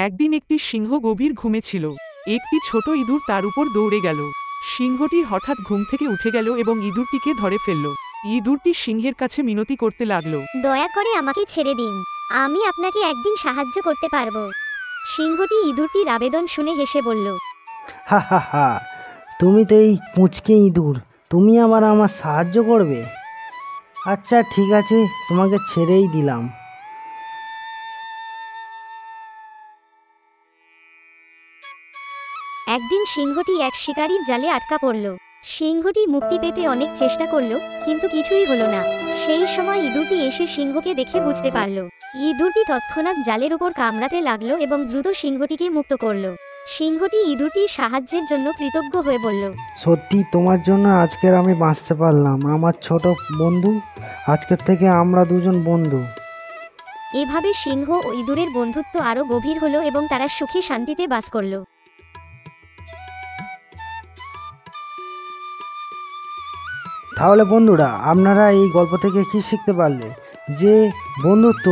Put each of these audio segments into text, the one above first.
একদিন একটি সিংহ গভীর ঘুমে ছিল। একটি ছোট ইঁদুর তার উপর দৌড়ে গেল। সিংহটি হঠাৎ ঘুম থেকে উঠে গেল এবং ইঁদুরটিকে ধরে ফেলল। ইঁদুরটি সিংহের কাছে মিনতি করতে লাগল। দয়া করে আমাকে ছেড়ে দিন, আমি আপনাকে একদিন সাহায্য করতে পারবো। সিংহটি ইঁদুরটির আবেদন শুনে হেসে বলল, হা হা হা, তুমি তো এই পুঁচকে ইঁদুর, তুমি আবার আমার সাহায্য করবে? আচ্ছা ঠিক আছে, তোমাকে ছেড়েই দিলাম। একদিন সিংহটি এক শিকারীর জালে আটকা পড়ল। সিংহটি মুক্তি পেতে অনেক চেষ্টা করল, কিন্তু কিছুই হলো না। সেই সময় ইঁদুরটি এসে সিংহকে দেখে বুঝতে পারল। ইঁদুরটি তৎক্ষণাৎ জালের উপর কামড়াতে লাগলো এবং দ্রুত সিংহটিকে মুক্ত করল। সিংহটি ইঁদুরটির সাহায্যের জন্য কৃতজ্ঞ হয়ে বলল, সত্যি তোমার জন্য আজকের আমি বাঁচতে পারলাম, আমার ছোট বন্ধু। আজকের থেকে আমরা দুজন বন্ধু। এভাবে সিংহ ও ইঁদুরের বন্ধুত্ব আরও গভীর হলো এবং তারা সুখে শান্তিতে বাস করল। তাহলে বন্ধুরা, আপনারা এই গল্প থেকে কি শিখতে পারলে? যে বন্ধুত্ব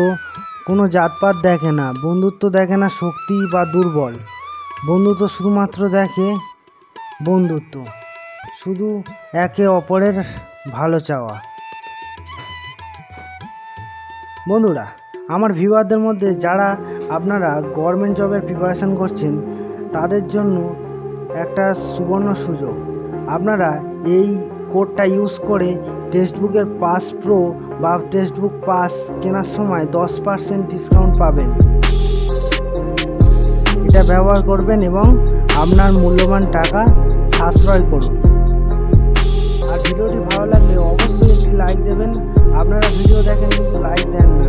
কোনো জাতপাত দেখে না, বন্ধুত্ব দেখে না শক্তি বা দুর্বল। বন্ধুত্ব শুধুমাত্র দেখে বন্ধুত্ব, শুধু একে অপরের ভালো চাওয়া। বন্ধুরা, আমার ভিউয়ারদের মধ্যে যারা আপনারা গভর্নমেন্ট জবের প্রিপারেশান করছেন, তাদের জন্য একটা সুবর্ণ সুযোগ। আপনারা এই কোডটা ইউজ করে টেক্সটবুকের পাস প্রো বা টেক্সটবুক পাস কেনার সময় 10% ডিসকাউন্ট পাবেন। এটা ব্যবহার করবেন এবং আপনার মূল্যবান টাকা সাশ্রয় করুন। আর ভিডিওটি ভালো লাগলে অবশ্যই একটি লাইক দেবেন। আপনারা ভিডিও দেখেন কিন্তু লাইক দেন না,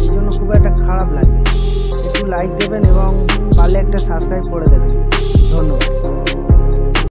এই জন্য খুব একটা খারাপ লাগে। একটু লাইক দেবেন এবং পারলে একটা সাবস্ক্রাইব করে দেবেন।